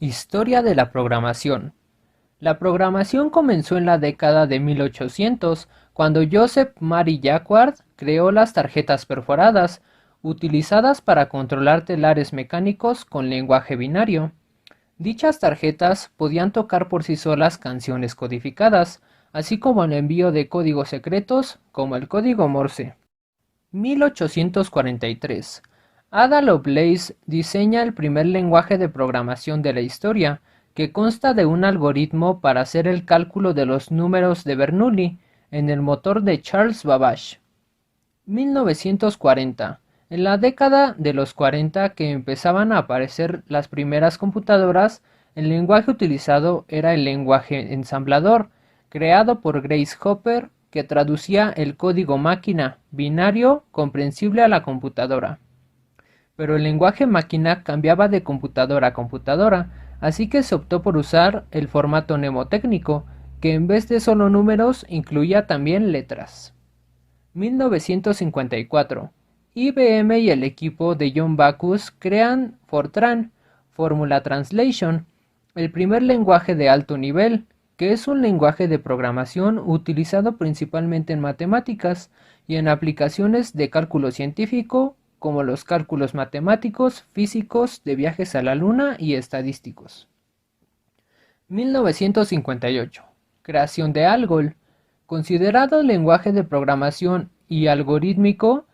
Historia de la programación. La programación comenzó en la década de 1800, cuando Joseph Mary Jacquard creó las tarjetas perforadas, utilizadas para controlar telares mecánicos con lenguaje binario. Dichas tarjetas podían tocar por sí solas canciones codificadas, así como el envío de códigos secretos, como el código Morse. 1843. Ada Lovelace diseña el primer lenguaje de programación de la historia, que consta de un algoritmo para hacer el cálculo de los números de Bernoulli en el motor de Charles Babbage. 1940. En la década de los 40 que empezaban a aparecer las primeras computadoras, el lenguaje utilizado era el lenguaje ensamblador, creado por Grace Hopper, que traducía el código máquina binario comprensible a la computadora. Pero el lenguaje máquina cambiaba de computadora a computadora, así que se optó por usar el formato mnemotécnico, que en vez de solo números incluía también letras. 1954. IBM y el equipo de John Backus crean Fortran, Formula Translation, el primer lenguaje de alto nivel, que es un lenguaje de programación utilizado principalmente en matemáticas y en aplicaciones de cálculo científico, como los cálculos matemáticos, físicos, de viajes a la luna y estadísticos. 1958. Creación de ALGOL, considerado lenguaje de programación y algorítmico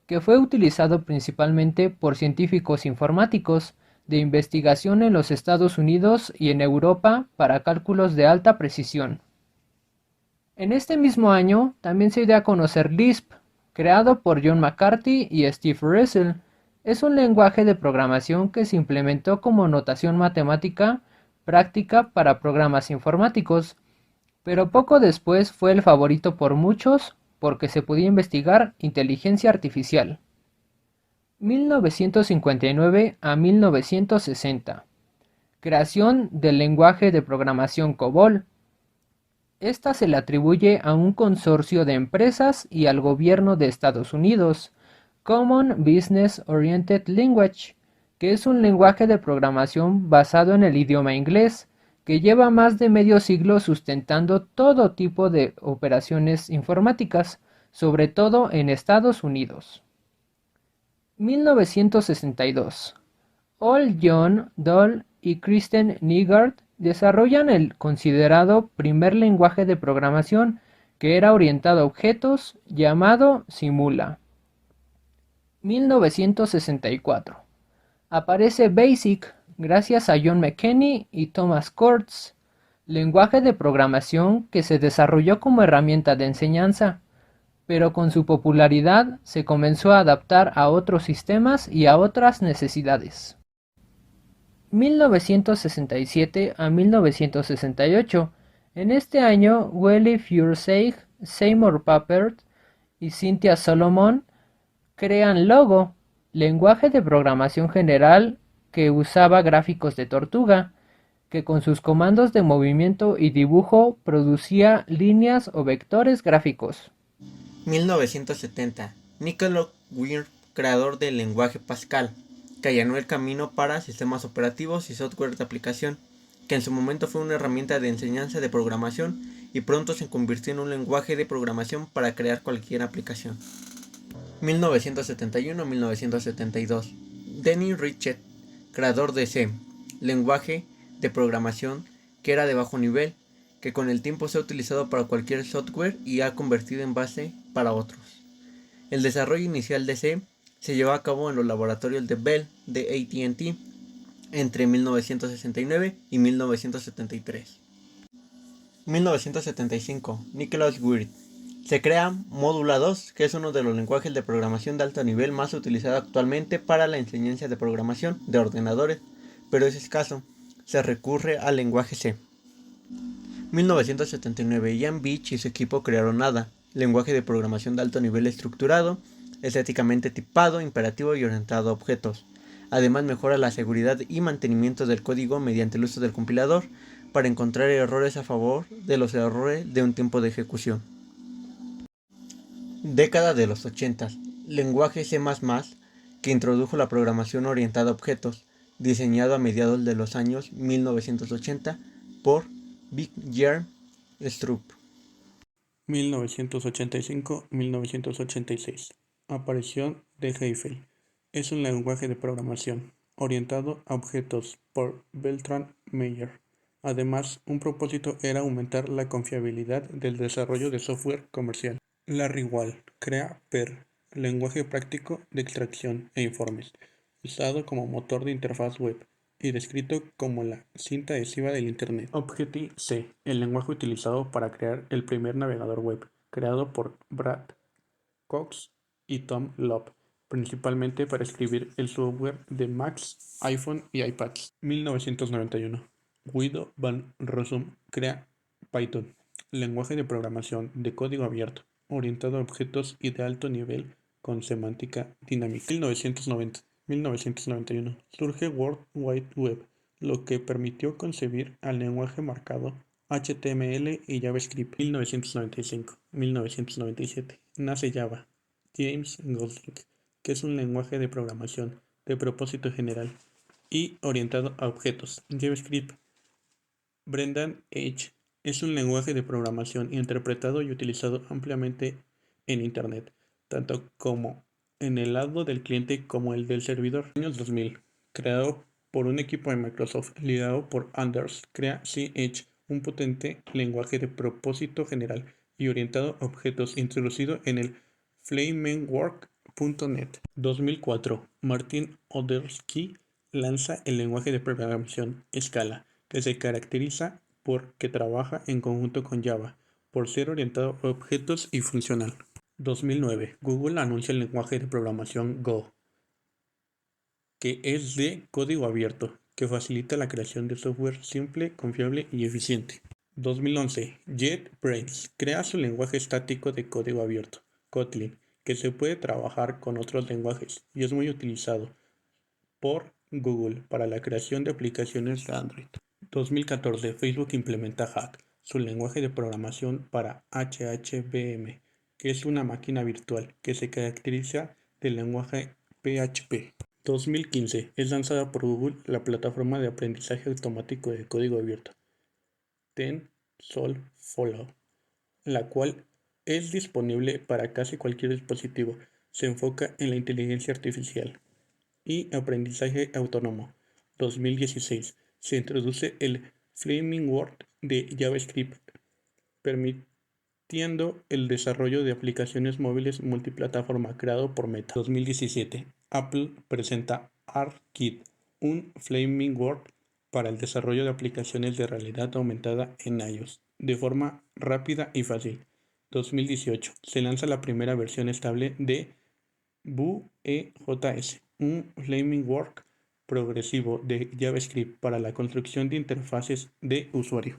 que fue utilizado principalmente por científicos informáticos de investigación en los Estados Unidos y en Europa para cálculos de alta precisión. En este mismo año también se dio a conocer Lisp, creado por John McCarthy y Steve Russell. Es un lenguaje de programación que se implementó como notación matemática práctica para programas informáticos, pero poco después fue el favorito por muchos porque se podía investigar inteligencia artificial. 1959 a 1960. Creación del lenguaje de programación COBOL. Esta se le atribuye a un consorcio de empresas y al gobierno de Estados Unidos, Common Business Oriented Language, que es un lenguaje de programación basado en el idioma inglés, que lleva más de medio siglo sustentando todo tipo de operaciones informáticas, sobre todo en Estados Unidos. 1962. Ol John Doll y Kristen Nygaard desarrollan el considerado primer lenguaje de programación que era orientado a objetos llamado Simula. 1964. Aparece BASIC gracias a John McKinney y Thomas Kurtz, lenguaje de programación que se desarrolló como herramienta de enseñanza, pero con su popularidad se comenzó a adaptar a otros sistemas y a otras necesidades. 1967 a 1968. En este año, Wally Furzeig, Seymour Papert y Cynthia Solomon crean Logo, lenguaje de programación general que usaba gráficos de tortuga, que con sus comandos de movimiento y dibujo producía líneas o vectores gráficos. 1970. Nicholas Weir, creador del lenguaje Pascal, que allanó el camino para sistemas operativos y software de aplicación, que en su momento fue una herramienta de enseñanza de programación y pronto se convirtió en un lenguaje de programación para crear cualquier aplicación. 1971-1972. Denny Richet, creador de C, lenguaje de programación que era de bajo nivel, que con el tiempo se ha utilizado para cualquier software y ha convertido en base para otros. El desarrollo inicial de C se llevó a cabo en los laboratorios de Bell de AT&T entre 1969 y 1973. 1975. Nicholas Weir. Se crea Modula 2, que es uno de los lenguajes de programación de alto nivel más utilizado actualmente para la enseñanza de programación de ordenadores, pero es escaso. Se recurre al lenguaje C. 1979. Ian Beach y su equipo crearon ADA, lenguaje de programación de alto nivel estructurado, estéticamente tipado, imperativo y orientado a objetos. Además mejora la seguridad y mantenimiento del código mediante el uso del compilador para encontrar errores a favor de los errores de un tiempo de ejecución. Década de los 80. Lenguaje C++, que introdujo la programación orientada a objetos, diseñado a mediados de los años 1980 por Bjarne Stroup. 1985-1986. Aparición de Eiffel. Es un lenguaje de programación orientado a objetos por Bertrand Meyer. Además, un propósito era aumentar la confiabilidad del desarrollo de software comercial. Larry Wall crea PER, lenguaje práctico de extracción e informes, usado como motor de interfaz web y descrito como la cinta adhesiva del Internet. Objective-C, el lenguaje utilizado para crear el primer navegador web, creado por Brad Cox y Tom Love, principalmente para escribir el software de Macs, iPhone y iPads. 1991. Guido van Rossum crea Python, lenguaje de programación de código abierto, orientado a objetos y de alto nivel con semántica dinámica. 1990. 1991. Surge World Wide Web, lo que permitió concebir al lenguaje marcado HTML y JavaScript. 1995. 1997. Nace Java. James Gosling, que es un lenguaje de programación de propósito general y orientado a objetos. JavaScript. Brendan H. es un lenguaje de programación interpretado y utilizado ampliamente en Internet, tanto como en el lado del cliente como el del servidor. Años 2000. Creado por un equipo de Microsoft liderado por Anders, crea CH, un potente lenguaje de propósito general y orientado a objetos introducido en el framework.net. 2004. Martin Odersky lanza el lenguaje de programación Scala, que se caracteriza por que trabaja en conjunto con Java, por ser orientado a objetos y funcional. 2009. Google anuncia el lenguaje de programación Go, que es de código abierto, que facilita la creación de software simple, confiable y eficiente. 2011. JetBrains crea su lenguaje estático de código abierto, Kotlin, que se puede trabajar con otros lenguajes y es muy utilizado por Google para la creación de aplicaciones de Android. 2014. Facebook implementa Hack, su lenguaje de programación para HHVM, que es una máquina virtual que se caracteriza del lenguaje PHP. 2015. Es lanzada por Google la plataforma de aprendizaje automático de código abierto, TensorFlow, la cual es disponible para casi cualquier dispositivo. Se enfoca en la inteligencia artificial y aprendizaje autónomo. 2016. Se introduce el framework de JavaScript, permitiendo el desarrollo de aplicaciones móviles multiplataforma creado por Meta. 2017. Apple presenta ARKit, un framework para el desarrollo de aplicaciones de realidad aumentada en iOS, de forma rápida y fácil. 2018. Se lanza la primera versión estable de Vue.js, un framework progresivo de JavaScript para la construcción de interfaces de usuario.